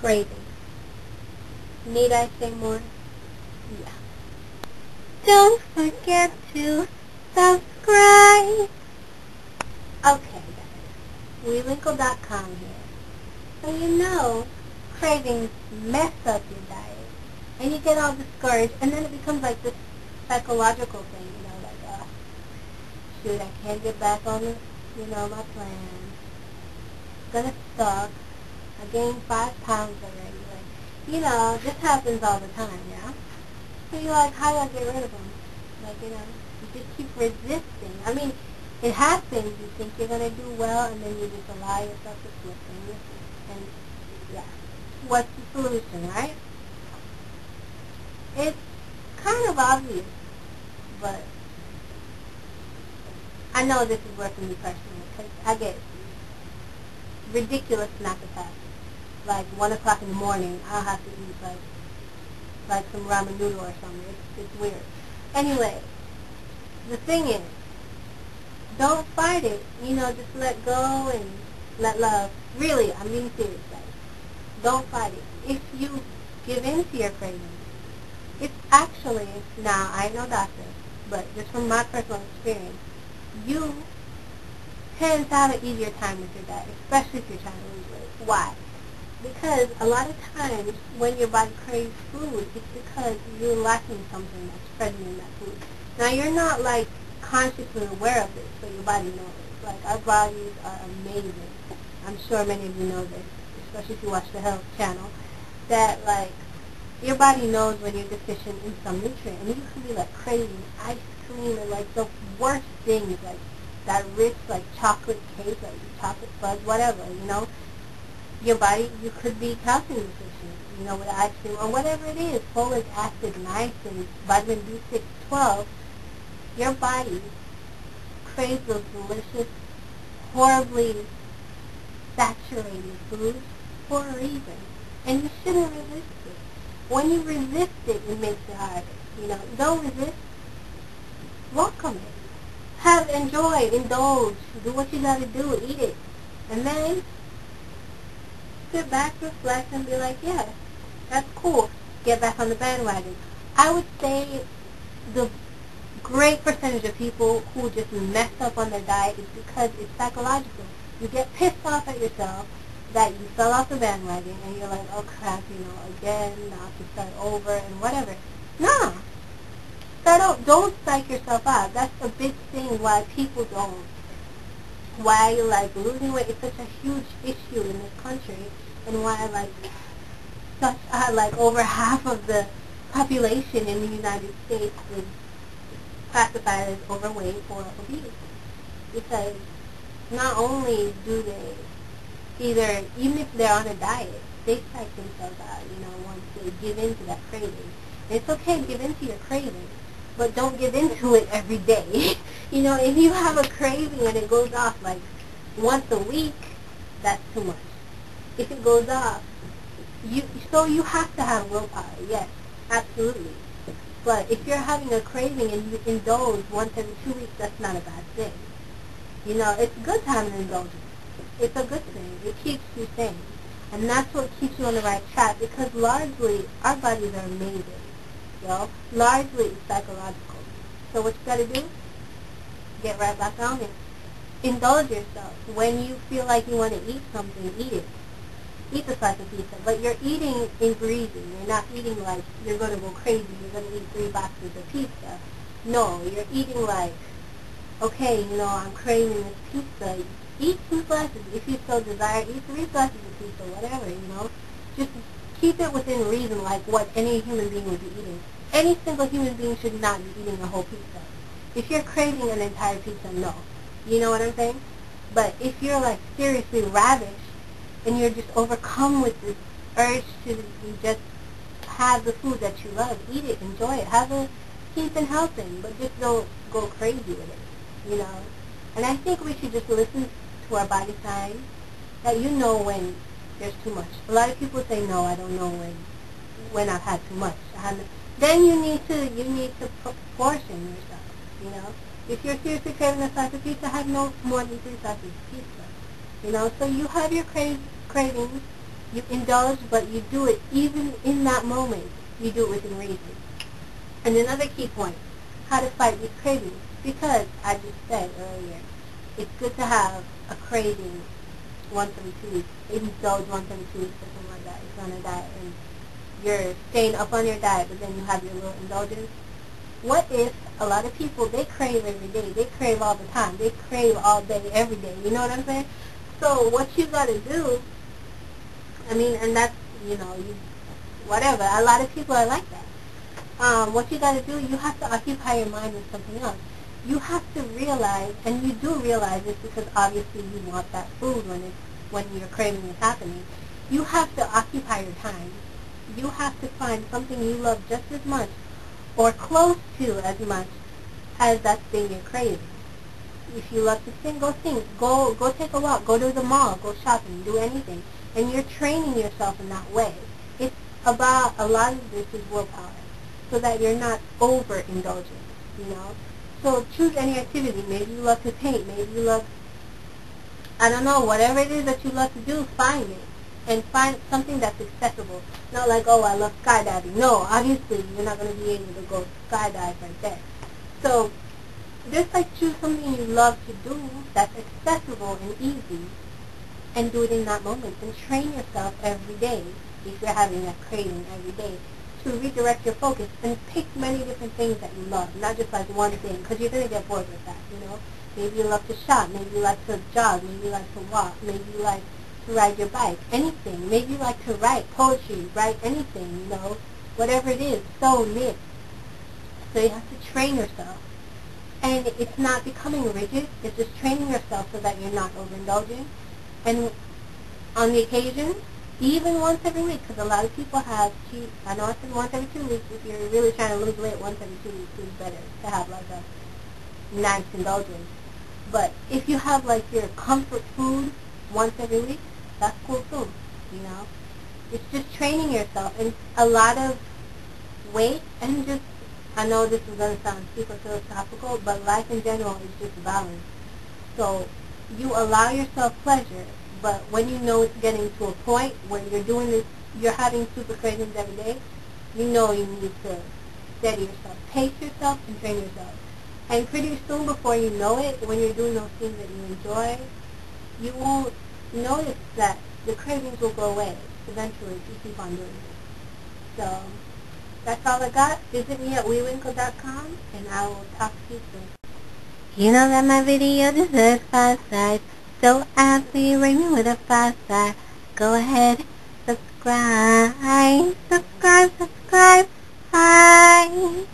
Craving. Need I say more? Yeah. Don't forget to subscribe. Okay, guys. WeWinkle.com here. So you know, cravings mess up your diet. And you get all discouraged, and then it becomes like this psychological thing, like, shoot, I can't get back on my plan. It's gonna suck. I gained 5 pounds already. This happens all the time, yeah? So you're like, how do I get rid of them? You just keep resisting. I mean, it happens. You think you're going to do well, and then you just allow yourself to slip and yeah. What's the solution, right? It's kind of obvious, but I know this is working me personally, because I get ridiculous snack attacks. Like 1 o'clock in the morning, I'll have to eat like some ramen noodle or something. It's weird. Anyway, the thing is, don't fight it. Just let go and let love. Really, I'm being serious, guys. Don't fight it. If you give in to your cravings, it's actually, now I ain't no doctor, but just from my personal experience, you tend to have an easier time with your diet, especially if you're trying to lose weight. Why? Because a lot of times when your body craves food, it's because you're lacking something that's present in that food. Now, you're not, consciously aware of this, so your body knows. Our bodies are amazing. I'm sure many of you know this, especially if you watch the Health Channel, that, your body knows when you're deficient in some nutrient. And you could be, craving ice cream and, the worst things, that rich, chocolate cake, chocolate fudge, whatever, Your body, you could be calcium deficient, with ice cream or whatever it is, folic acid, niacin, vitamin B6, 12. Your body craves those delicious, horribly saturated foods for a reason. And you shouldn't resist it. When you resist it, it makes it harder. Don't resist. Welcome it. Enjoy, indulge, do what you gotta do, eat it. And then sit back, reflect, and be like, yeah, that's cool. Get back on the bandwagon. I would say the great percentage of people who just mess up on their diet is because it's psychological. You get pissed off at yourself that you fell off the bandwagon, and you're like, oh crap, again, now I have to start over, and whatever. Nah. Don't psych yourself out. That's a big thing why people don't. Why, losing weight is such a huge issue in this country, and why, over half of the population in the United States is classified as overweight or obese. Because not only do they even if they're on a diet, they psych themselves out, once they give in to that craving. It's okay to give in to your craving, but don't give in to it every day. If you have a craving and it goes off once a week, that's too much. If it goes off, you have to have willpower, yes, absolutely. But if you're having a craving and you indulge once every 2 weeks, that's not a bad thing. It's good to have an indulgence. It's a good thing. It keeps you sane. And that's what keeps you on the right track, because largely, our bodies are amazing. Largely it's psychological. So what you got to do? Get right back on it. Indulge yourself. When you feel like you want to eat something, eat it. Eat the slice of pizza. But you're eating in greasing. You're not eating you're going to go crazy. You're going to eat 3 boxes of pizza. No, you're eating okay, I'm craving this pizza. Eat 2 slices. If you so desire, eat 3 slices of pizza, whatever, Just keep it within reason, like what any human being would be eating. Any single human being should not be eating a whole pizza. If you're craving an entire pizza, no. You know what I'm saying? But if you're seriously ravished and you're just overcome with this urge to just have the food that you love, eat it, enjoy it, keep it helping, but just don't go crazy with it, And I think we should just listen to our body signs, that when there's too much. A lot of people say, no, I don't know when I've had too much. Then you need to portion yourself, If you're seriously craving a slice of pizza, have no more than 3 slices of pizza, So you have your cravings, You indulge, but you do it even in that moment. You do it within reason. And another key point, how to fight these cravings. Because, I just said earlier, it's good to have a craving once every 2 weeks. Indulge once every 2 weeks or something like that. If you're on a diet and you're staying up on your diet, but then you have your little indulgence. What if a lot of people, they crave every day. They crave all the time. They crave all day, every day. You know what I'm saying? So what you got to do, I mean, and that's, whatever. A lot of people are like that. What you got to do, you have to occupy your mind with something else. You have to realize, and you do realize this because obviously you want that food when your craving is happening. You have to occupy your time. You have to find something you love just as much or close to as much as that thing you're craving. If you love to sing, go sing. Go take a walk. Go to the mall. Go shopping. Do anything. And you're training yourself in that way. It's about, a lot of this is willpower, so that you're not overindulging, So choose any activity. Maybe you love to paint. Maybe you love, I don't know, whatever it is that you love to do, find it. And find something that's accessible. Not like, oh, I love skydiving. No, obviously, you're not going to be able to go skydive right there. So, just like choose something you love to do that's accessible and easy, and do it in that moment. And train yourself every day, if you're having that craving every day, to redirect your focus and pick many different things that you love, not just like one thing, because you're going to get bored with that, Maybe you love to shop, maybe you like to jog, maybe you like to walk, maybe you like to ride your bike, anything. Maybe you like to write poetry, write anything, whatever it is, sew, knit. So you have to train yourself. And it's not becoming rigid, it's just training yourself so that you're not overindulging. And on the occasion, even once every week, because a lot of people have cheat. I know I said once every 2 weeks. If you're really trying to lose weight, once every 2 weeks is better to have like a nice indulgence. But if you have like your comfort food once every week, that's cool too, It's just training yourself, and a lot of weight, and just, I know this is going to sound super philosophical, but life in general is just balance. So you allow yourself pleasure, but when you know it's getting to a point where you're doing this, you're having super cravings every day, you need to steady yourself, pace yourself, and train yourself. And pretty soon, before you know it, when you're doing those things that you enjoy, you won't notice that the cravings will go away eventually if you keep on doing it. So that's all I got. Visit me at weewinkle.com, and I will talk to you soon. You know that my video deserves 5 stars, so absolutely rate me with a 5 star. Go ahead, subscribe. Hi.